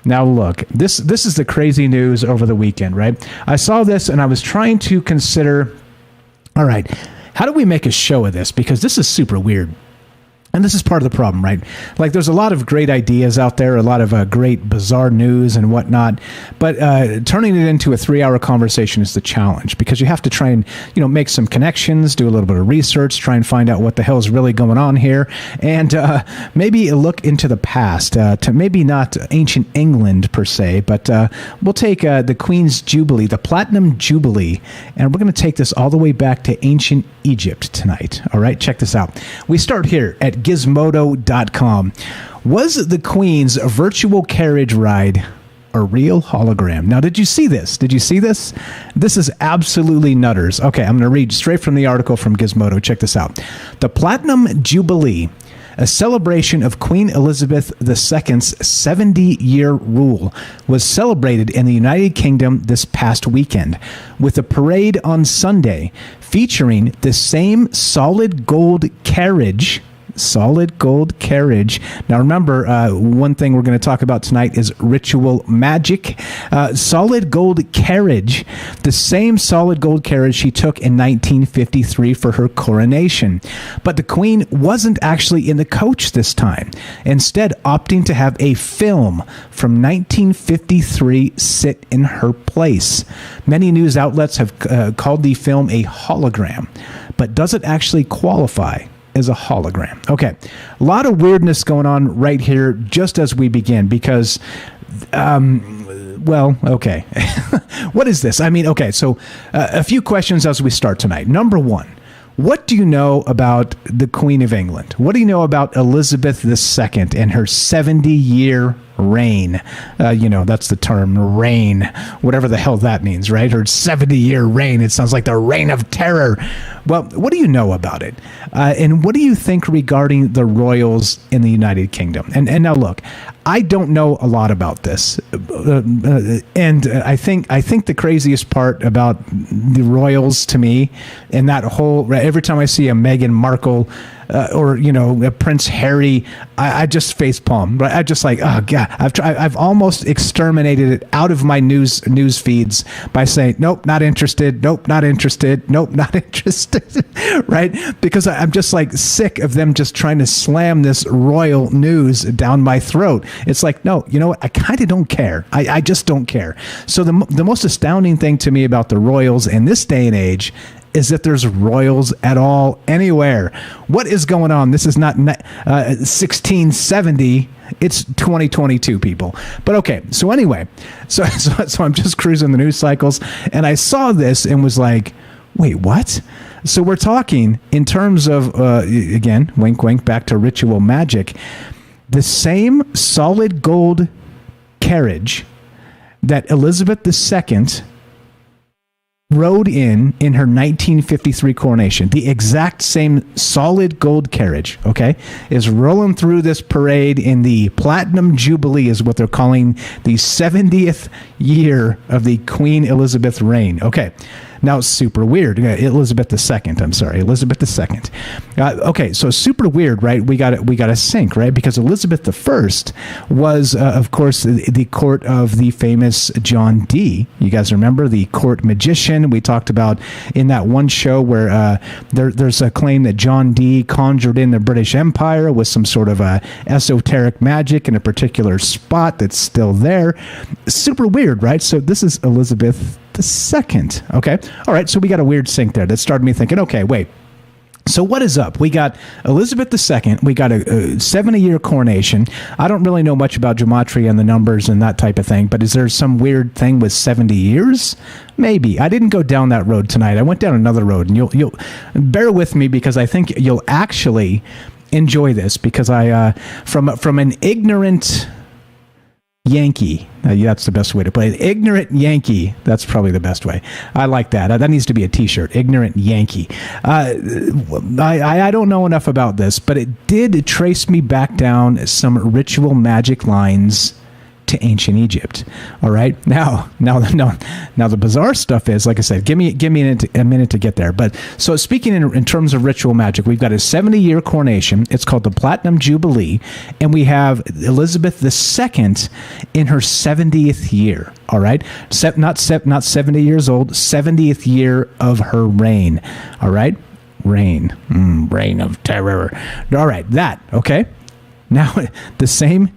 Now look, this is the crazy news over the weekend, right? I saw this and I was trying to consider, all right, how do we make a show of this? Because this is super weird. And this is part of the problem, right? Like, there's a lot of great ideas out there, a lot of great bizarre news and whatnot, but turning it into a 3-hour conversation is the challenge, because you have to try and, make some connections, do a little bit of research, try and find out what the hell is really going on here, and maybe look into the past, to maybe not ancient England per se, but we'll take the Queen's Jubilee, the Platinum Jubilee, and we're going to take this all the way back to ancient Egypt tonight. All right, check this out. We start here at Gizmodo.com. Was the Queen's virtual carriage ride a real hologram? Now, did you see this? This is absolutely nutters. Okay, I'm going to read straight from the article from Gizmodo. Check this out. The Platinum Jubilee, a celebration of Queen Elizabeth II's 70-year rule, was celebrated in the United Kingdom this past weekend, with a parade on Sunday featuring the same solid gold carriage. Now remember, one thing we're going to talk about tonight is ritual magic. Solid gold carriage, the same solid gold carriage she took in 1953 for her coronation. But the Queen wasn't actually in the coach this time, instead opting to have a film from 1953 sit in her place. Many news outlets have called the film a hologram, but does it actually qualify as a hologram? Okay, a lot of weirdness going on right here just as we begin, because okay. What is this? So a few questions as we start tonight. Number one, what do you know about the Queen of England? What do you know about Elizabeth II and her 70-year reign? That's the term, reign, whatever the hell that means, right? Her 70-year reign. It sounds like the reign of terror. Well, what do you know about it? And what do you think regarding the royals in the United Kingdom? And now look, I don't know a lot about this. And I think the craziest part about the royals to me, and that whole, every time I see a Meghan Markle or a Prince Harry, I just face palm. Right? I just like, oh god, I've almost exterminated it out of my news feeds by saying, nope, not interested. Nope, not interested. Nope, not interested. Right? Because I'm just like sick of them just trying to slam this royal news down my throat. It's like, no, you know what? I kind of don't care. I just don't care. So the most astounding thing to me about the royals in this day and age is that there's royals at all anywhere. What is going on? This is not 1670. It's 2022, people. But okay, so anyway, so I'm just cruising the news cycles, and I saw this and was like, wait, what? So we're talking in terms of, again, wink, wink, back to ritual magic, the same solid gold carriage that Elizabeth II rode in her 1953 coronation, the exact same solid gold carriage, okay, is rolling through this parade in the Platinum Jubilee, is what they're calling the 70th year of the Queen Elizabeth reign. Okay. Now, it's super weird. Elizabeth II. Okay, so super weird, right? We got to sync, right? Because Elizabeth I was, of course, the court of the famous John Dee. You guys remember the court magician? We talked about in that one show where there's a claim that John Dee conjured in the British Empire with some sort of esoteric magic in a particular spot that's still there. Super weird, right? So this is Elizabeth II. Okay. All right. So we got a weird sync there that started me thinking, okay, wait. So what is up? We got Elizabeth II. We got a 70-year coronation. I don't really know much about gematria and the numbers and that type of thing, but is there some weird thing with 70 years? Maybe. I didn't go down that road tonight. I went down another road, and you'll bear with me because I think you'll actually enjoy this, because I from an ignorant Yankee. That's the best way to play it. Ignorant Yankee. That's probably the best way. I like that. That needs to be a t-shirt. Ignorant Yankee. I don't know enough about this, but it did trace me back down some ritual magic lines to ancient Egypt. All right. Now the bizarre stuff is, like I said, give me a minute to get there. But so speaking in terms of ritual magic, we've got a 70-year coronation. It's called the Platinum Jubilee, and we have Elizabeth II in her 70th year. All right. Not 70 years old, 70th year of her reign. All right. Reign of terror. All right. That. Okay. Now the same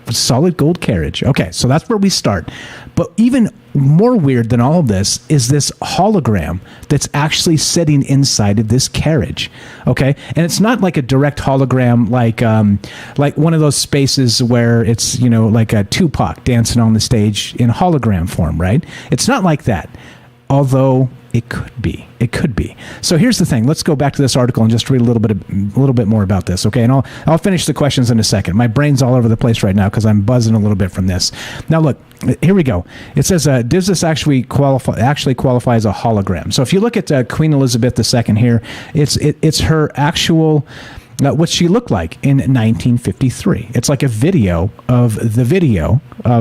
solid gold carriage. Okay, so that's where we start. But even more weird than all of this is this hologram that's actually sitting inside of this carriage. Okay, and it's not like a direct hologram, like one of those spaces where it's, you know, like a Tupac dancing on the stage in hologram form, right? It's not like that. Although it could be. It could be. So here's the thing. Let's go back to this article and just read a little bit more about this, okay? And I'll finish the questions in a second. My brain's all over the place right now because I'm buzzing a little bit from this. Now look, here we go. It says, does this actually qualify as a hologram? So if you look at Queen Elizabeth II here, it's her actual what she looked like in 1953. It's like a video of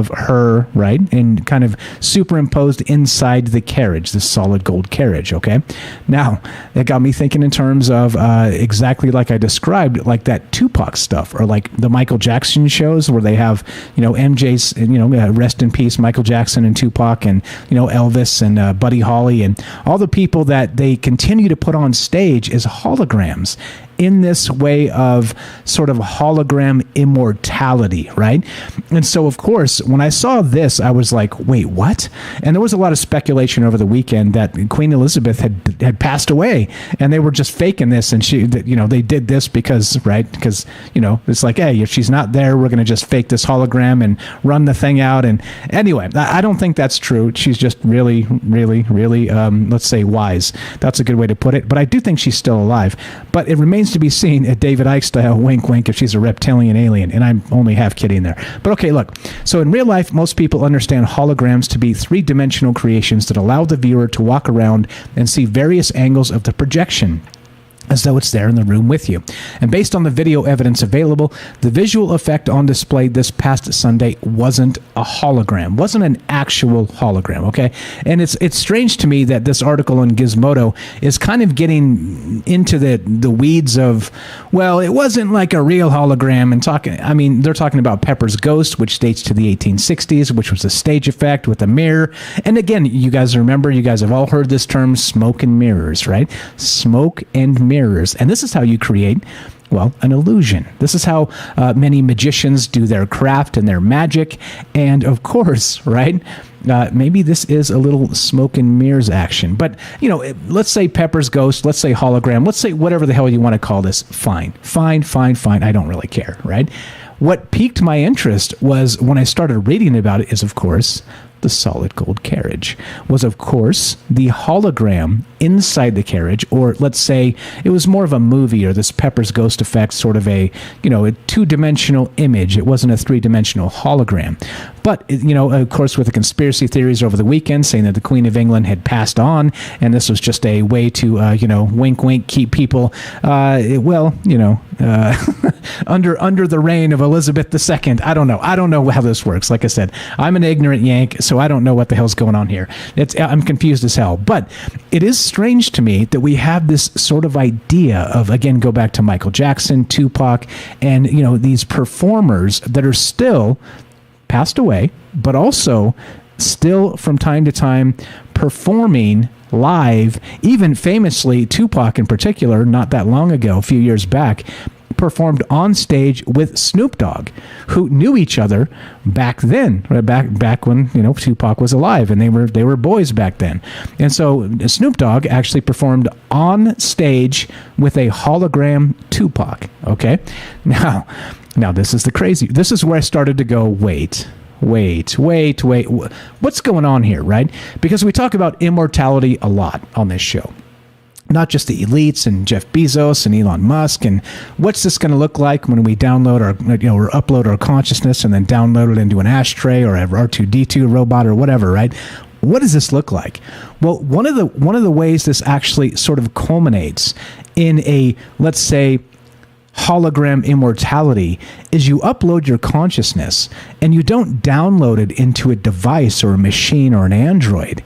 her, right? And kind of superimposed inside the carriage, this solid gold carriage, okay? Now, that got me thinking in terms of exactly like I described, like that Tupac stuff, or like the Michael Jackson shows where they have, you know, MJ's, you know, rest in peace, Michael Jackson and Tupac and, you know, Elvis and Buddy Holly and all the people that they continue to put on stage as holograms in this way of sort of hologram immortality, right? And so, of course, when I saw this, I was like, wait, what? And there was a lot of speculation over the weekend that Queen Elizabeth had passed away, and they were just faking this, and they did this because, right? Because, you know, it's like, hey, if she's not there, we're going to just fake this hologram and run the thing out. And anyway, I don't think that's true. She's just really, really, really, let's say, wise. That's a good way to put it. But I do think she's still alive. But it remains to be seen, at David Icke style, wink wink, if she's a reptilian alien, and I'm only half kidding there. But okay, look, so in real life, most people understand holograms to be three-dimensional creations that allow the viewer to walk around and see various angles of the projection, as though it's there in the room with you. And based on the video evidence available, the visual effect on display this past Sunday wasn't a hologram, wasn't an actual hologram, okay? And it's strange to me that this article on Gizmodo is kind of getting into the weeds of, well, it wasn't like a real hologram, and they're talking about Pepper's Ghost, which dates to the 1860s, which was a stage effect with a mirror. And again, you guys have all heard this term, smoke and mirrors, right? Smoke and mirrors. And this is how you create, well, an illusion. This is how many magicians do their craft and their magic. And of course, right, maybe this is a little smoke and mirrors action. But, you know, let's say Pepper's Ghost, let's say hologram, let's say whatever the hell you want to call this. Fine. I don't really care, right? What piqued my interest was when I started reading about it is, of course, the solid gold carriage was, of course, the hologram inside the carriage, or let's say it was more of a movie, or this Pepper's Ghost effect, sort of a two-dimensional image. It wasn't a three-dimensional hologram. But, you know, of course, with the conspiracy theories over the weekend saying that the Queen of England had passed on, and this was just a way to, wink, wink, keep people, under the reign of Elizabeth II. I don't know how this works. Like I said, I'm an ignorant Yank, so I don't know what the hell's going on here. I'm confused as hell. But it is strange to me that we have this sort of idea of, again, go back to Michael Jackson, Tupac, and, you know, these performers that are still passed away, but also still from time to time performing live. Even famously, Tupac in particular, not that long ago, a few years back, performed on stage with Snoop Dogg, who knew each other back then, back when, you know, Tupac was alive, and they were boys back then. And so Snoop Dogg actually performed on stage with a hologram Tupac. Okay, now this is this is where I started to go, wait, what's going on here, right? Because we talk about immortality a lot on this show. Not just the elites and Jeff Bezos and Elon Musk, and what's this going to look like when we download or upload our consciousness and then download it into an ashtray or a R2D2 robot or whatever, right? What does this look like? Well, one of the ways this actually sort of culminates in a, let's say, Hologram Immortality is you upload your consciousness and you don't download it into a device or a machine or an android.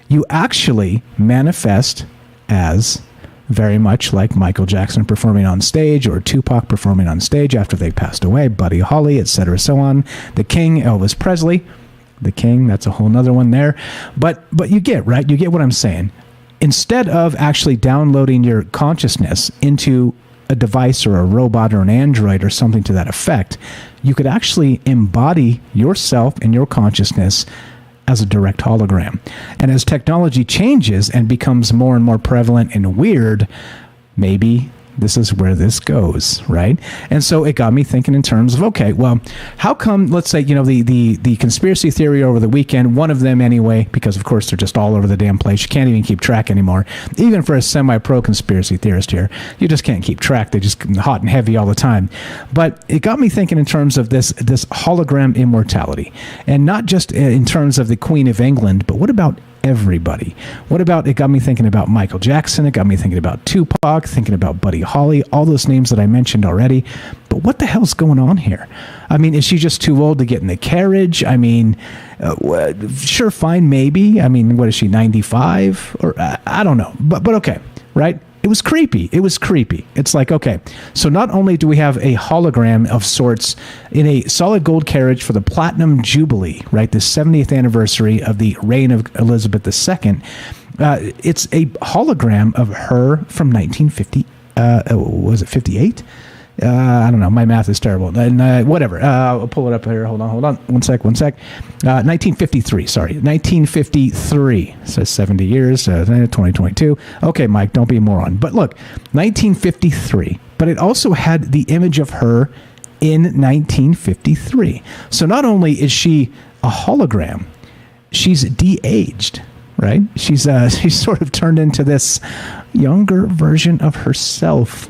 You actually manifest as very much like Michael Jackson performing on stage or Tupac performing on stage after they passed away, Buddy Holly, etc., so on. The King, Elvis Presley. The King, that's a whole nother one there. But you get, right? You get what I'm saying. Instead of actually downloading your consciousness into a device or a robot or an android or something to that effect, you could actually embody yourself and your consciousness as a direct hologram. And as technology changes and becomes more and more prevalent and weird, maybe this is where this goes, right? And so it got me thinking in terms of, okay, well, how come, let's say, the conspiracy theory over the weekend, one of them anyway, because of course they're just all over the damn place. You can't even keep track anymore. Even for a semi-pro conspiracy theorist here, you just can't keep track. They just hot and heavy all the time. But it got me thinking in terms of this hologram immortality, and not just in terms of the Queen of England, but what about everybody? What about, it got me thinking about Michael Jackson, it got me thinking about Tupac, thinking about Buddy Holly, all those names that I mentioned already. But what the hell's going on here? I mean, is she just too old to get in the carriage? I mean, sure, fine, maybe. I mean, what is she, 95? Or I don't know. But okay, right? It was creepy. It was creepy. It's like, okay, so not only do we have a hologram of sorts in a solid gold carriage for the Platinum Jubilee, right, the 70th anniversary of the reign of Elizabeth II, it's a hologram of her from 1950, was it 58? I don't know. My math is terrible. And whatever. I'll pull it up here. Hold on. One sec. 1953. Sorry. 1953. So 70 years. 2022. Okay, Mike, don't be a moron. But look, 1953. But it also had the image of her in 1953. So not only is she a hologram, she's de-aged, right? She's sort of turned into this younger version of herself.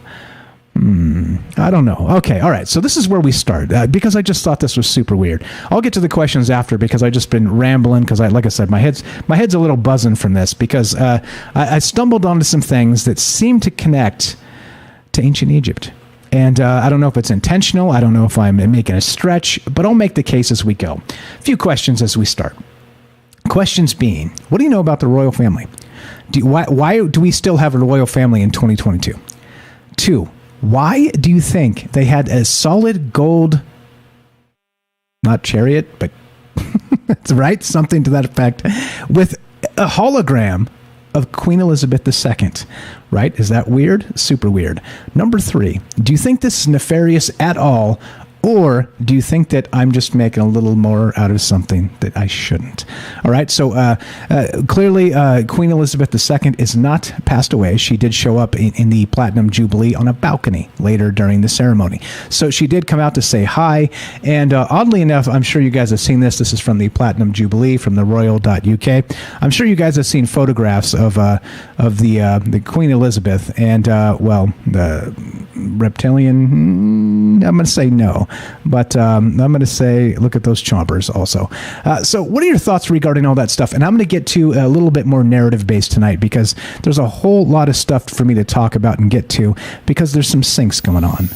I don't know. Okay, all right. So this is where we start because I just thought this was super weird. I'll get to the questions after because I just been rambling because like I said, my head's a little buzzing from this because I stumbled onto some things that seem to connect to ancient Egypt. And I don't know if it's intentional. I don't know if I'm making a stretch, but I'll make the case as we go. A few questions as we start. Questions being, what do you know about the royal family? Why do we still have a royal family in 2022? 2, why do you think they had a solid gold, not chariot, but that's right, something to that effect, with a hologram of Queen Elizabeth II, right? Is that weird? Super weird. Number 3, do you think this is nefarious at all? Or do you think that I'm just making a little more out of something that I shouldn't? All right. So clearly, Queen Elizabeth II is not passed away. She did show up in the Platinum Jubilee on a balcony later during the ceremony. So she did come out to say hi. And oddly enough, I'm sure you guys have seen this. This is from the Platinum Jubilee from the royal.uk. I'm sure you guys have seen photographs of the Queen Elizabeth and, the reptilian. I'm going to say no. But I'm going to say, look at those chompers also. So what are your thoughts regarding all that stuff? And I'm going to get to a little bit more narrative based tonight because there's a whole lot of stuff for me to talk about and get to because there's some syncs going on.